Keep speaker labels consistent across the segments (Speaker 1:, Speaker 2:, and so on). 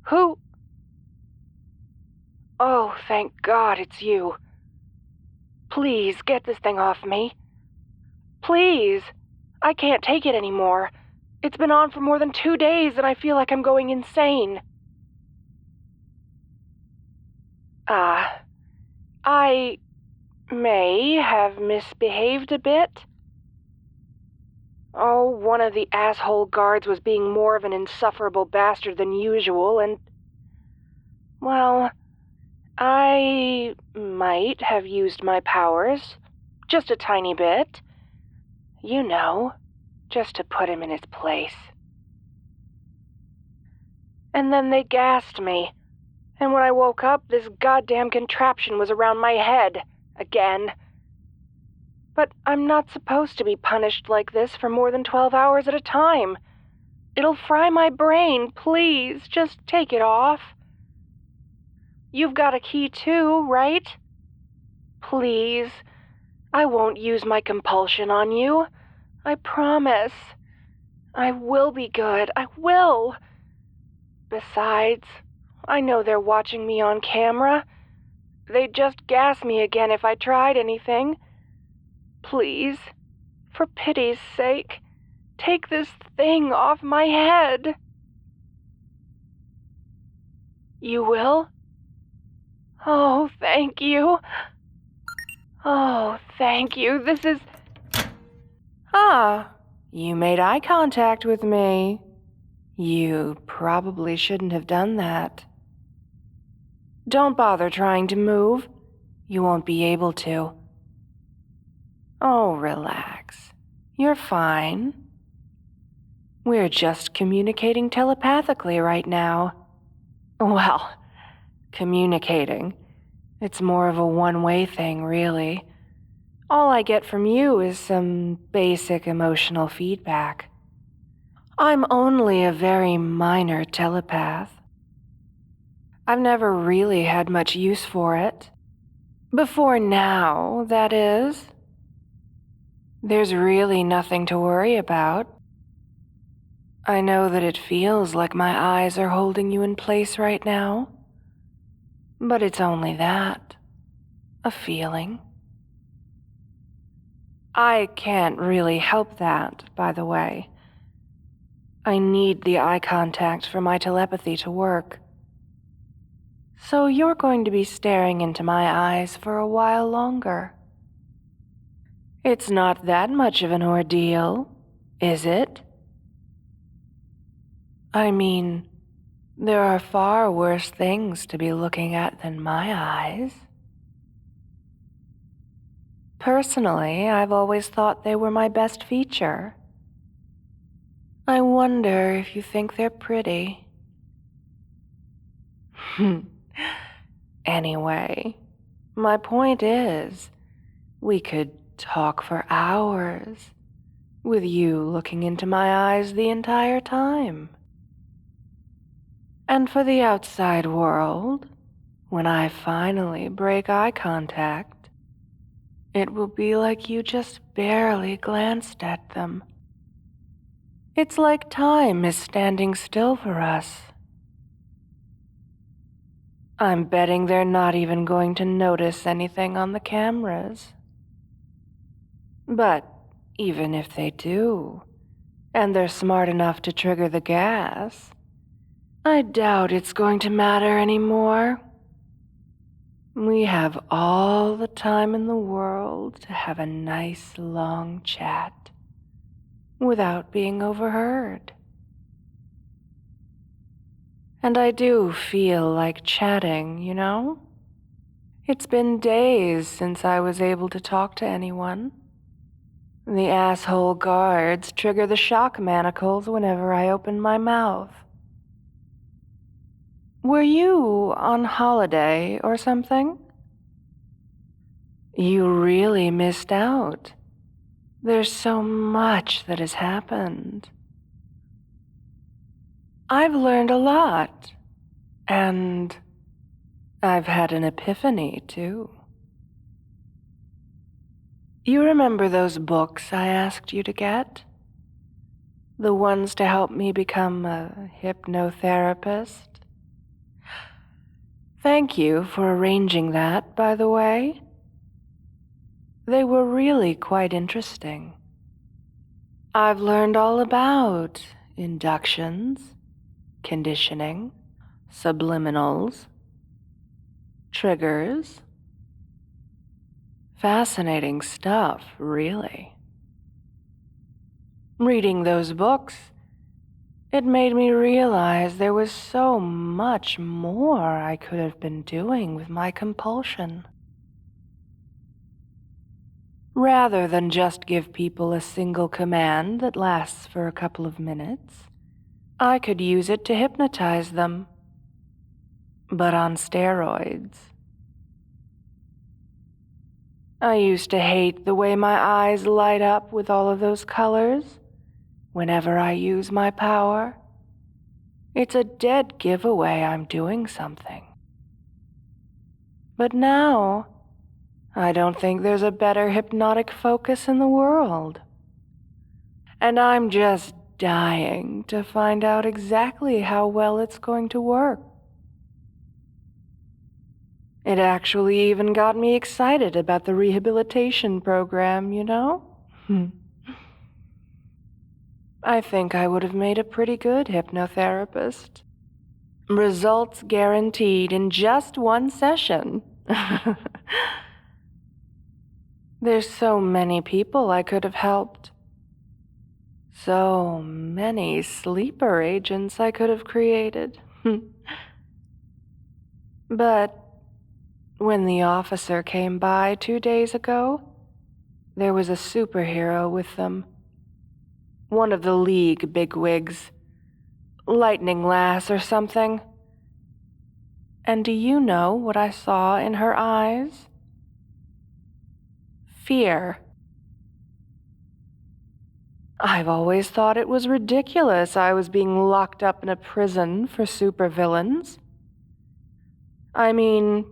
Speaker 1: Who? Oh, thank God it's you. Please, get this thing off me. Please. I can't take it anymore. It's been on for more than 2 days and I feel like I'm going insane. I may have misbehaved a bit. Oh, one of the asshole guards was being more of an insufferable bastard than usual, and... well, I might have used my powers. Just a tiny bit. You know, just to put him in his place. And then they gassed me. And when I woke up, this goddamn contraption was around my head. Again. But I'm not supposed to be punished like this for more than 12 hours at a time. It'll fry my brain, please. Just take it off. You've got a key too, right? Please. I won't use my compulsion on you. I promise. I will be good. I will. Besides, I know they're watching me on camera. They'd just gas me again if I tried anything. Please, for pity's sake, take this thing off my head. You will? Oh, thank you. Oh, thank you. This is... Ah, you made eye contact with me. You probably shouldn't have done that. Don't bother trying to move. You won't be able to. Oh, relax. You're fine. We're just communicating telepathically right now. Well, communicating. It's more of a one-way thing, really. All I get from you is some basic emotional feedback. I'm only a very minor telepath. I've never really had much use for it. Before now, that is. There's really nothing to worry about. I know that it feels like my eyes are holding you in place right now. But it's only that. A feeling. I can't really help that, by the way. I need the eye contact for my telepathy to work. So you're going to be staring into my eyes for a while longer. It's not that much of an ordeal, is it? I mean, there are far worse things to be looking at than my eyes. Personally, I've always thought they were my best feature. I wonder if you think they're pretty. Anyway, my point is, we could talk for hours, with you looking into my eyes the entire time. And for the outside world, when I finally break eye contact, it will be like you just barely glanced at them. It's like time is standing still for us. I'm betting they're not even going to notice anything on the cameras. But even if they do, and they're smart enough to trigger the gas, I doubt it's going to matter anymore. We have all the time in the world to have a nice long chat without being overheard. And I do feel like chatting, you know? It's been days since I was able to talk to anyone. The asshole guards trigger the shock manacles whenever I open my mouth. Were you on holiday or something? You really missed out. There's so much that has happened. I've learned a lot, and I've had an epiphany, too. You remember those books I asked you to get? The ones to help me become a hypnotherapist? Thank you for arranging that, by the way. They were really quite interesting. I've learned all about inductions, conditioning, subliminals, triggers. Fascinating stuff, really. Reading those books, it made me realize there was so much more I could have been doing with my compulsion. Rather than just give people a single command that lasts for a couple of minutes, I could use it to hypnotize them, but on steroids. I used to hate the way my eyes light up with all of those colors whenever I use my power. It's a dead giveaway I'm doing something. But now, I don't think there's a better hypnotic focus in the world. And I'm just dying to find out exactly how well it's going to work. It actually even got me excited about the rehabilitation program, you know? I think I would have made a pretty good hypnotherapist. Results guaranteed in just one session. There's so many people I could have helped. So many sleeper agents I could have created. But when the officer came by 2 days ago, there was a superhero with them. One of the League bigwigs. Lightning Lass or something. And do you know what I saw in her eyes? Fear. I've always thought it was ridiculous I was being locked up in a prison for supervillains. I mean,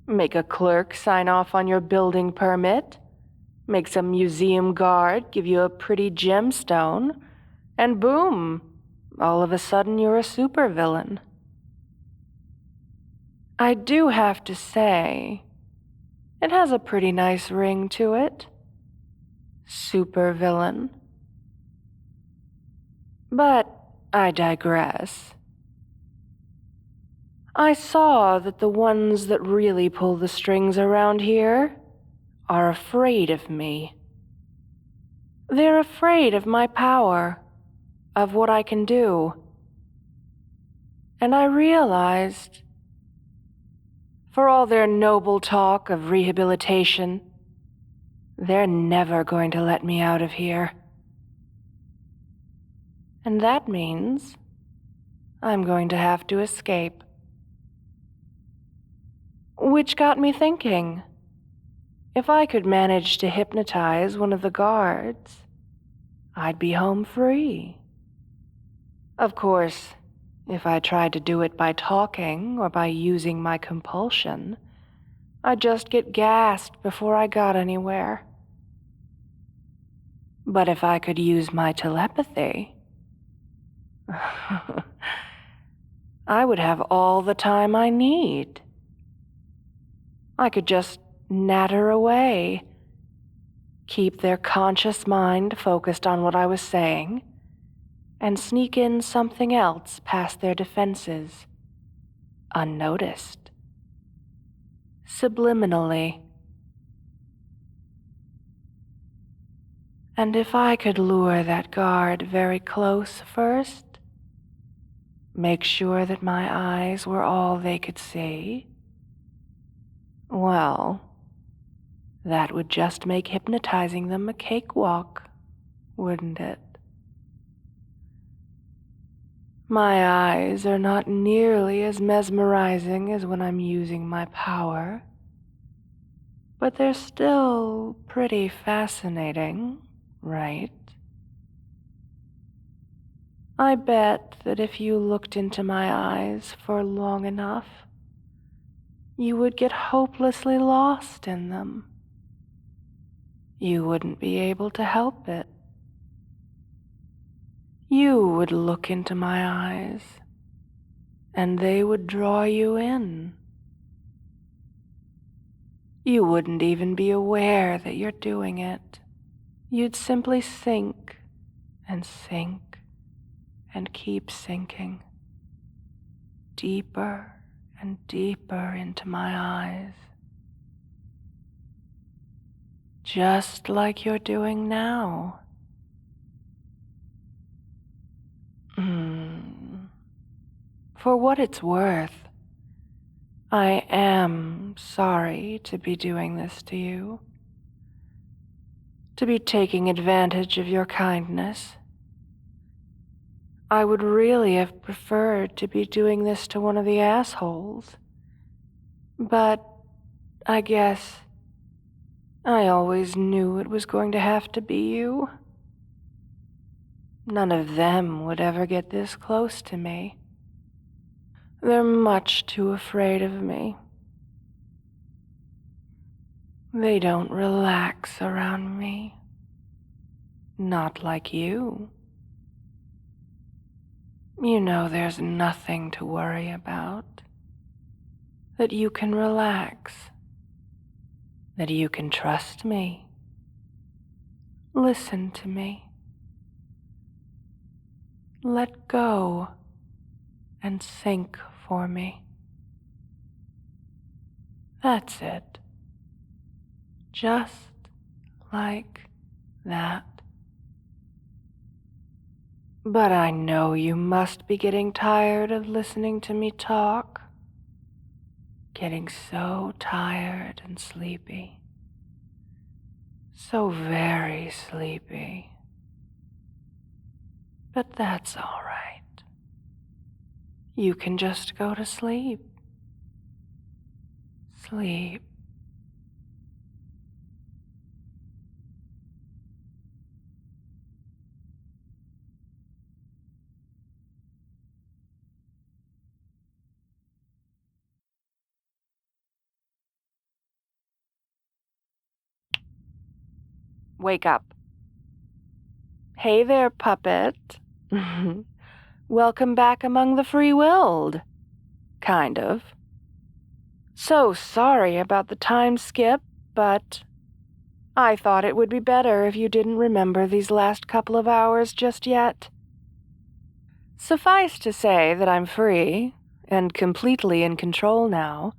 Speaker 1: make a clerk sign off on your building permit, make some museum guard give you a pretty gemstone, and boom, all of a sudden you're a supervillain. I do have to say, it has a pretty nice ring to it. Supervillain. But I digress. I saw that the ones that really pull the strings around here are afraid of me. They're afraid of my power, of what I can do. And I realized, for all their noble talk of rehabilitation, they're never going to let me out of here. And that means I'm going to have to escape. Which got me thinking, if I could manage to hypnotize one of the guards, I'd be home free. Of course, if I tried to do it by talking or by using my compulsion, I'd just get gassed before I got anywhere. But if I could use my telepathy, I would have all the time I need. I could just natter away, keep their conscious mind focused on what I was saying, and sneak in something else past their defenses, unnoticed, subliminally. And if I could lure that guard very close first, make sure that my eyes were all they could see, well, that would just make hypnotizing them a cakewalk, wouldn't it? My eyes are not nearly as mesmerizing as when I'm using my power, but they're still pretty fascinating, right? I bet that if you looked into my eyes for long enough, you would get hopelessly lost in them. You wouldn't be able to help it. You would look into my eyes, and they would draw you in, You wouldn't even be aware that you're doing it. You'd simply sink and sink and keep sinking deeper and deeper into my eyes. Just like you're doing now. For what it's worth, I am sorry to be doing this to you. To be taking advantage of your kindness. I would really have preferred to be doing this to one of the assholes. But I guess I always knew it was going to have to be you. None of them would ever get this close to me. They're much too afraid of me. They don't relax around me. Not like you. You know there's nothing to worry about. That you can relax. That you can trust me. Listen to me. Let go and sink for me. That's it. Just like that. But I know you must be getting tired of listening to me talk. Getting so tired and sleepy. So very sleepy. But that's all right. You can just go to sleep. Sleep. Wake up. Hey there, puppet. Welcome back among the free-willed. Kind of. So sorry about the time skip, but I thought it would be better if you didn't remember these last couple of hours just yet. Suffice to say that I'm free and completely in control now.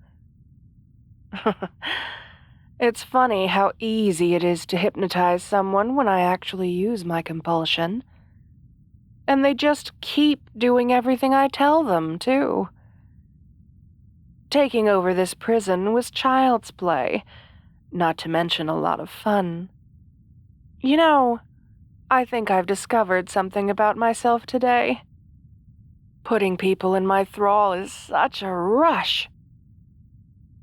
Speaker 1: It's funny how easy it is to hypnotize someone when I actually use my compulsion. And they just keep doing everything I tell them, too. Taking over this prison was child's play, not to mention a lot of fun. You know, I think I've discovered something about myself today. Putting people in my thrall is such a rush.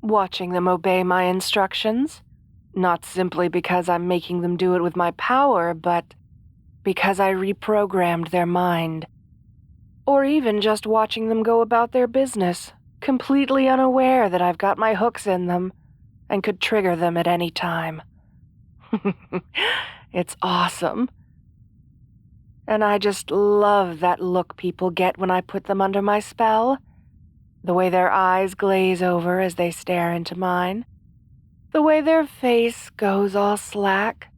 Speaker 1: Watching them obey my instructions, not simply because I'm making them do it with my power, but because I reprogrammed their mind. Or even just watching them go about their business, completely unaware that I've got my hooks in them and could trigger them at any time. It's awesome. And I just love that look people get when I put them under my spell. The way their eyes glaze over as they stare into mine. The way their face goes all slack.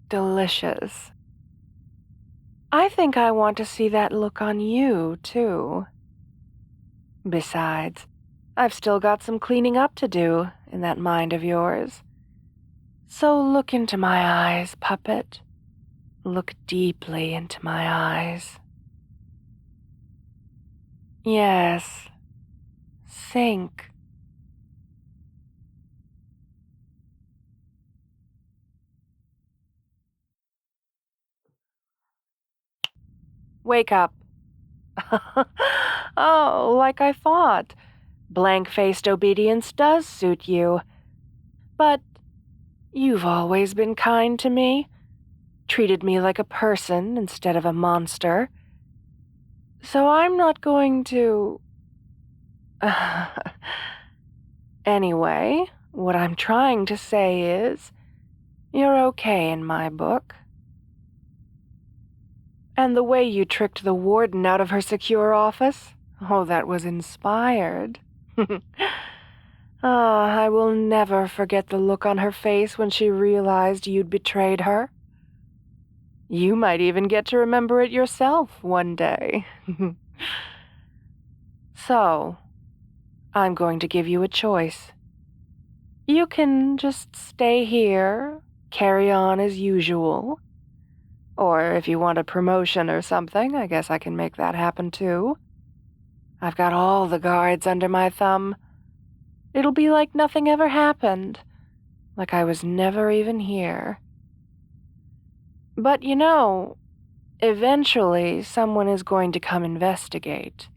Speaker 1: Delicious. I think I want to see that look on you, too. Besides, I've still got some cleaning up to do in that mind of yours. So look into my eyes, puppet. Look deeply into my eyes. Yes. Sink. Wake up. Oh, like I thought. Blank-faced obedience does suit you. But you've always been kind to me. Treated me like a person instead of a monster. So I'm not going to... Anyway, what I'm trying to say is, you're okay in my book. And the way you tricked the warden out of her secure office, oh, that was inspired. Ah, I will never forget the look on her face when she realized you'd betrayed her. You might even get to remember it yourself one day. So, I'm going to give you a choice. You can just stay here, carry on as usual. Or if you want a promotion or something, I guess I can make that happen too. I've got all the guards under my thumb. It'll be like nothing ever happened, like I was never even here. But you know, eventually someone is going to come investigate.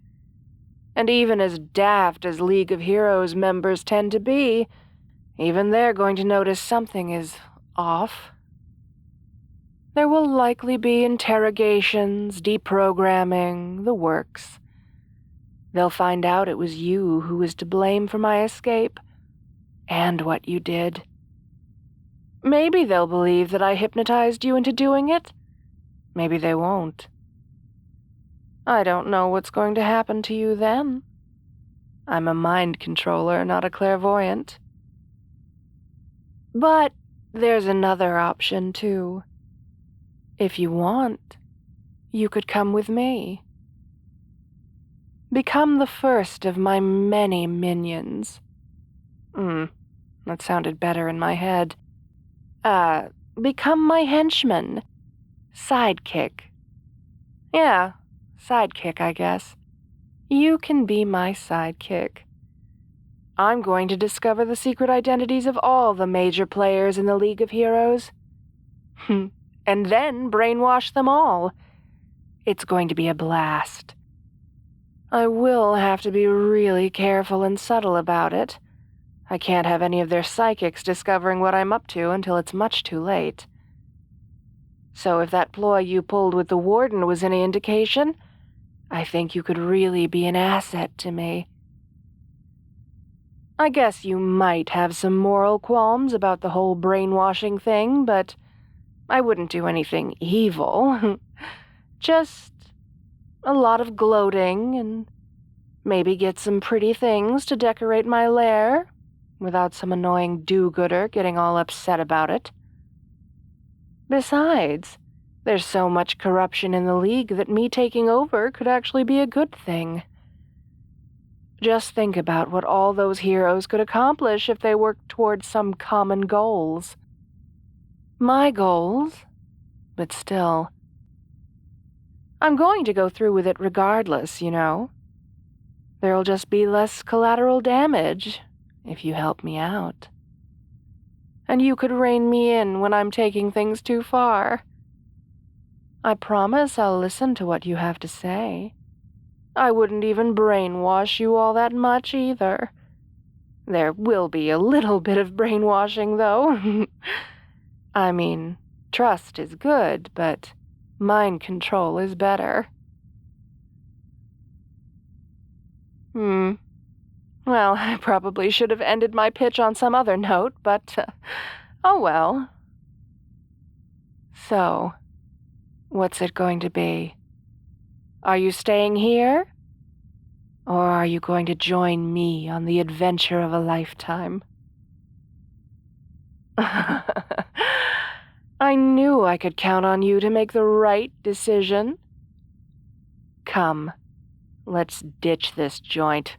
Speaker 1: And even as daft as League of Heroes members tend to be, even they're going to notice something is off. There will likely be interrogations, deprogramming, the works. They'll find out it was you who was to blame for my escape, and what you did. Maybe they'll believe that I hypnotized you into doing it. Maybe they won't. I don't know what's going to happen to you then. I'm a mind controller, not a clairvoyant. But there's another option, too. If you want, you could come with me. Become the first of my many minions. That sounded better in my head. Become my henchman. Sidekick. Yeah, sidekick, I guess. You can be my sidekick. I'm going to discover the secret identities of all the major players in the League of Heroes. And then brainwash them all. It's going to be a blast. I will have to be really careful and subtle about it. I can't have any of their psychics discovering what I'm up to until it's much too late. So if that ploy you pulled with the warden was any indication, I think you could really be an asset to me. I guess you might have some moral qualms about the whole brainwashing thing, but I wouldn't do anything evil. Just a lot of gloating and maybe get some pretty things to decorate my lair without some annoying do-gooder getting all upset about it. Besides, there's so much corruption in the League that me taking over could actually be a good thing. Just think about what all those heroes could accomplish if they worked towards some common goals. My goals, but still. I'm going to go through with it regardless, you know. There'll just be less collateral damage if you help me out. And you could rein me in when I'm taking things too far. I promise I'll listen to what you have to say. I wouldn't even brainwash you all that much either. There will be a little bit of brainwashing, though. I mean, trust is good, but mind control is better. Well, I probably should have ended my pitch on some other note, but, oh well. So, what's it going to be? Are you staying here? Or are you going to join me on the adventure of a lifetime? I knew I could count on you to make the right decision. Come, let's ditch this joint.